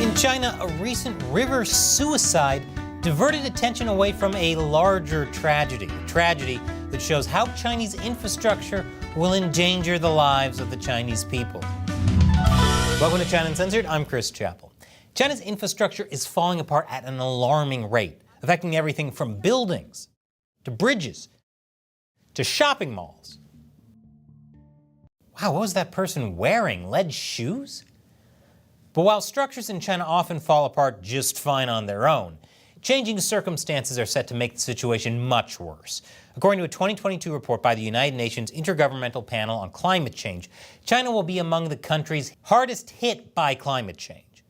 In China, a recent river suicide diverted attention away from a larger tragedy, a tragedy that shows how Chinese infrastructure will endanger the lives of the Chinese people. Welcome to China Uncensored. I'm Chris Chappell. China's infrastructure is falling apart at an alarming rate, affecting everything from buildings to bridges to shopping malls. Wow, what was that person wearing? Lead shoes? But while structures in China often fall apart just fine on their own, changing circumstances are set to make the situation much worse. According to a 2022 report by the United Nations Intergovernmental Panel on Climate Change, China will be among the countries hardest hit by climate change.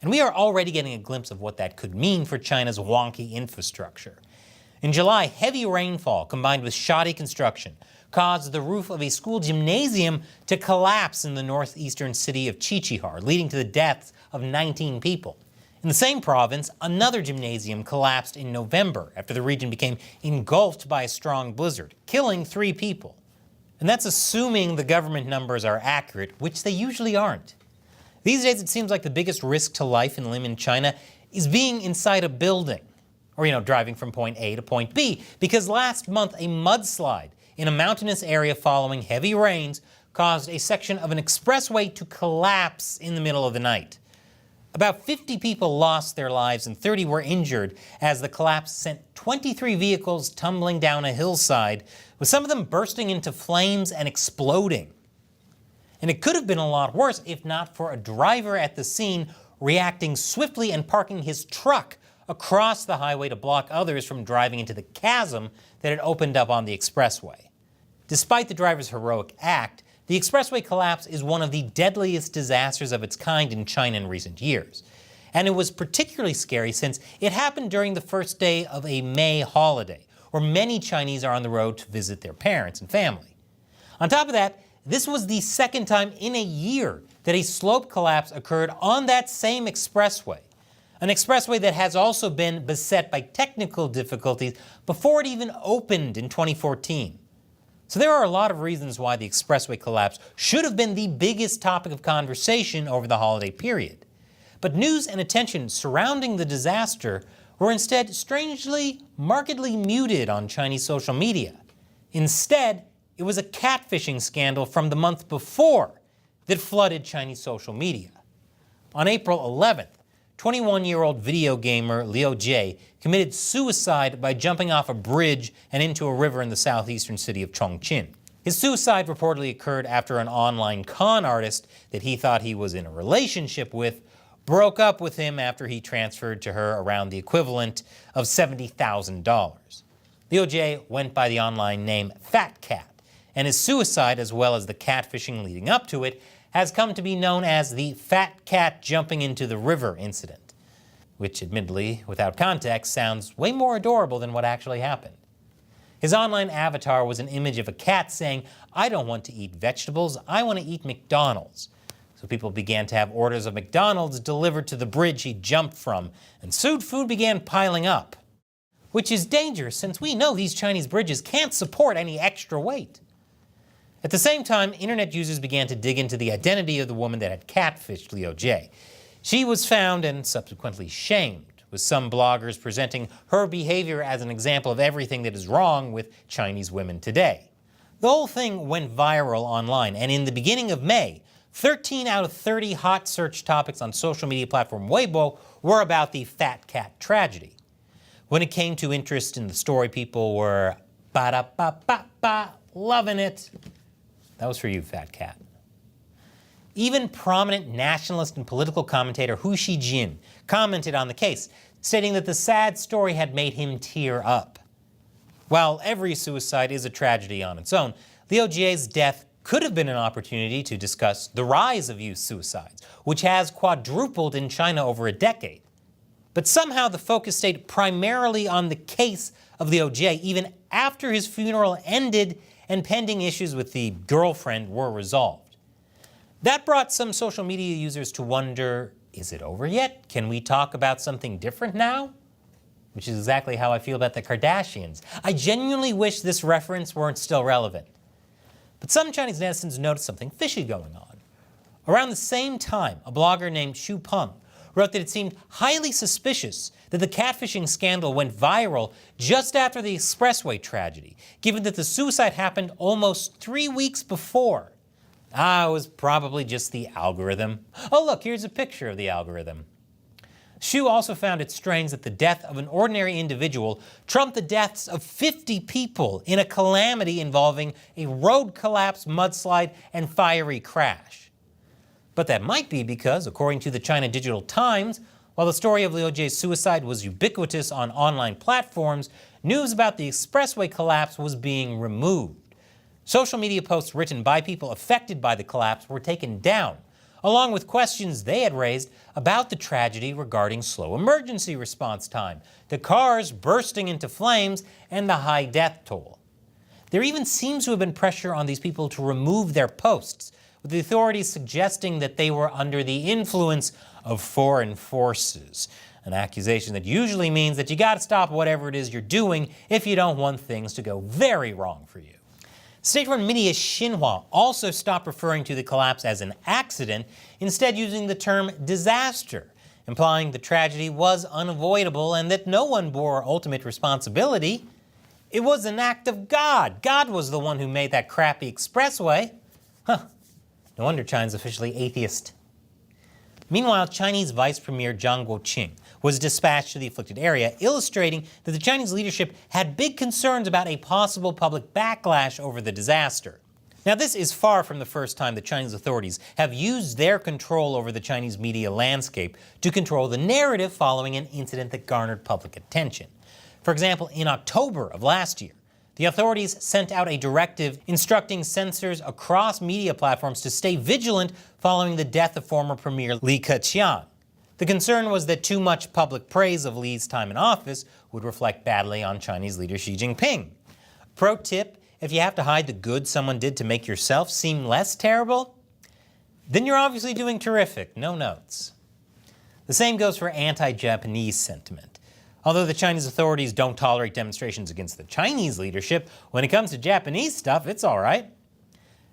And we are already getting a glimpse of what that could mean for China's wonky infrastructure. In July, heavy rainfall combined with shoddy construction caused the roof of a school gymnasium to collapse in the northeastern city of Qiqihar, leading to the deaths of 19 people. In the same province, another gymnasium collapsed in November after the region became engulfed by a strong blizzard, killing 3 people. And that's assuming the government numbers are accurate, which they usually aren't. These days, it seems like the biggest risk to life and limb in China is being inside a building, or, driving from point A to point B, because last month a mudslide in a mountainous area following heavy rains caused a section of an expressway to collapse in the middle of the night. About 50 people lost their lives and 30 were injured as the collapse sent 23 vehicles tumbling down a hillside, with some of them bursting into flames and exploding. And it could have been a lot worse if not for a driver at the scene reacting swiftly and parking his truck across the highway to block others from driving into the chasm that had opened up on the expressway. Despite the driver's heroic act, the expressway collapse is one of the deadliest disasters of its kind in China in recent years. And it was particularly scary since it happened during the first day of a May holiday, where many Chinese are on the road to visit their parents and family. On top of that, this was the second time in a year that a slope collapse occurred on that same expressway. An expressway that has also been beset by technical difficulties before it even opened in 2014. So there are a lot of reasons why the expressway collapse should have been the biggest topic of conversation over the holiday period. But news and attention surrounding the disaster were instead strangely, markedly muted on Chinese social media. Instead, it was a catfishing scandal from the month before that flooded Chinese social media. On April 11th, 21-year-old video gamer Liu Jie committed suicide by jumping off a bridge and into a river in the southeastern city of Chongqing. His suicide reportedly occurred after an online con artist that he thought he was in a relationship with broke up with him after he transferred to her around the equivalent of $70,000. Liu Jie went by the online name Fat Cat, and his suicide, as well as the catfishing leading up to it, has come to be known as the Fat Cat Jumping into the River incident, which admittedly, without context, sounds way more adorable than what actually happened. His online avatar was an image of a cat saying, "I don't want to eat vegetables, I want to eat McDonald's." So people began to have orders of McDonald's delivered to the bridge he jumped from, and food began piling up. Which is dangerous since we know these Chinese bridges can't support any extra weight. At the same time, internet users began to dig into the identity of the woman that had catfished Liu Jie. She was found and subsequently shamed, with some bloggers presenting her behavior as an example of everything that is wrong with Chinese women today. The whole thing went viral online, and in the beginning of May, 13 out of 30 hot search topics on social media platform Weibo were about the Fat Cat tragedy. When it came to interest in the story, people were ba-da-ba-ba-ba, loving it. That was for you, Fat Cat. Even prominent nationalist and political commentator Hu Xijin commented on the case, stating that the sad story had made him tear up. While every suicide is a tragedy on its own, Liu Jie's death could have been an opportunity to discuss the rise of youth suicides, which has quadrupled in China over a decade. But somehow the focus stayed primarily on the case of Liu Jie, even after his funeral ended and pending issues with the girlfriend were resolved. That brought some social media users to wonder, is it over yet? Can we talk about something different now? Which is exactly how I feel about the Kardashians. I genuinely wish this reference weren't still relevant. But some Chinese netizens noticed something fishy going on. Around the same time, a blogger named Xu Peng wrote that it seemed highly suspicious that the catfishing scandal went viral just after the expressway tragedy, given that the suicide happened almost 3 weeks before. It was probably just the algorithm. Oh look, here's a picture of the algorithm. Xu also found it strange that the death of an ordinary individual trumped the deaths of 50 people in a calamity involving a road collapse, mudslide, and fiery crash. But that might be because, according to the China Digital Times, while the story of Liu Jie's suicide was ubiquitous on online platforms, news about the expressway collapse was being removed. Social media posts written by people affected by the collapse were taken down, along with questions they had raised about the tragedy regarding slow emergency response time, the cars bursting into flames, and the high death toll. There even seems to have been pressure on these people to remove their posts, with the authorities suggesting that they were under the influence of foreign forces, an accusation that usually means that you gotta stop whatever it is you're doing if you don't want things to go very wrong for you. State-run media Xinhua also stopped referring to the collapse as an accident, instead using the term disaster, implying the tragedy was unavoidable and that no one bore ultimate responsibility. It was an act of God. God was the one who made that crappy expressway. No wonder China's officially atheist. Meanwhile, Chinese Vice Premier Zhang Guoqing was dispatched to the afflicted area, illustrating that the Chinese leadership had big concerns about a possible public backlash over the disaster. Now, this is far from the first time the Chinese authorities have used their control over the Chinese media landscape to control the narrative following an incident that garnered public attention. For example, in October of last year, the authorities sent out a directive instructing censors across media platforms to stay vigilant following the death of former Premier Li Keqiang. The concern was that too much public praise of Li's time in office would reflect badly on Chinese leader Xi Jinping. Pro tip, if you have to hide the good someone did to make yourself seem less terrible, then you're obviously doing terrific, no notes. The same goes for anti-Japanese sentiment. Although the Chinese authorities don't tolerate demonstrations against the Chinese leadership, when it comes to Japanese stuff, it's all right.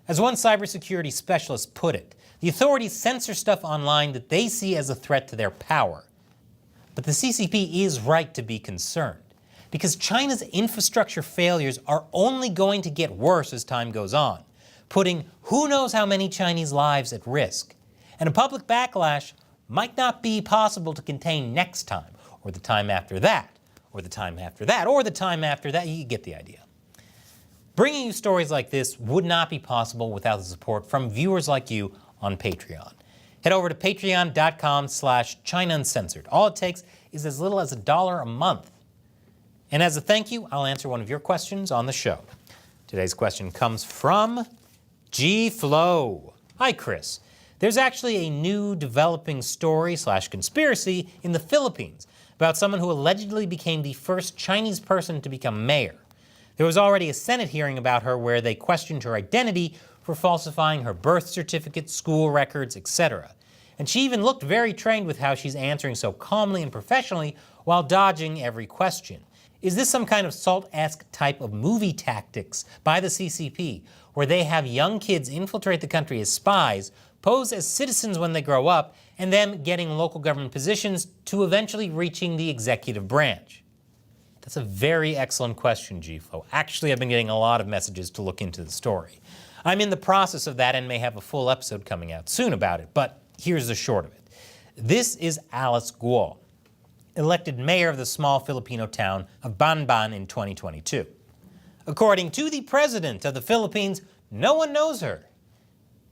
As one cybersecurity specialist put it, the authorities censor stuff online that they see as a threat to their power. But the CCP is right to be concerned, because China's infrastructure failures are only going to get worse as time goes on, putting who knows how many Chinese lives at risk. And a public backlash might not be possible to contain next time, or the time after that, or the time after that, or the time after that. You get the idea. Bringing you stories like this would not be possible without the support from viewers like you on Patreon. Head over to patreon.com/China Uncensored. All it takes is as little as $1 a month. And as a thank you, I'll answer one of your questions on the show. Today's question comes from G Flow. Hi, Chris. There's actually a new developing story/conspiracy in the Philippines about someone who allegedly became the first Chinese person to become mayor. There was already a Senate hearing about her where they questioned her identity for falsifying her birth certificate, school records, etc. And she even looked very trained with how she's answering so calmly and professionally while dodging every question. Is this some kind of Salt-esque type of movie tactics by the CCP, where they have young kids infiltrate the country as spies, pose as citizens when they grow up, and then getting local government positions to eventually reaching the executive branch? That's a very excellent question, G-Flow. Actually, I've been getting a lot of messages to look into the story. I'm in the process of that and may have a full episode coming out soon about it, but here's the short of it. This is Alice Guo, elected mayor of the small Filipino town of Banban in 2022. According to the president of the Philippines, no one knows her.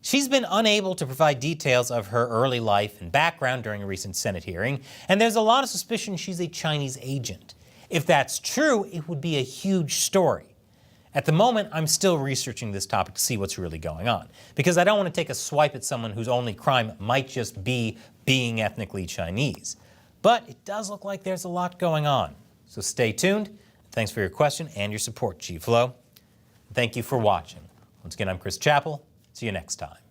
She's been unable to provide details of her early life and background during a recent Senate hearing, and there's a lot of suspicion she's a Chinese agent. If that's true, it would be a huge story. At the moment, I'm still researching this topic to see what's really going on, because I don't want to take a swipe at someone whose only crime might just be being ethnically Chinese. But it does look like there's a lot going on. So stay tuned. Thanks for your question and your support, G-Flow. Thank you for watching. Once again, I'm Chris Chappell. See you next time.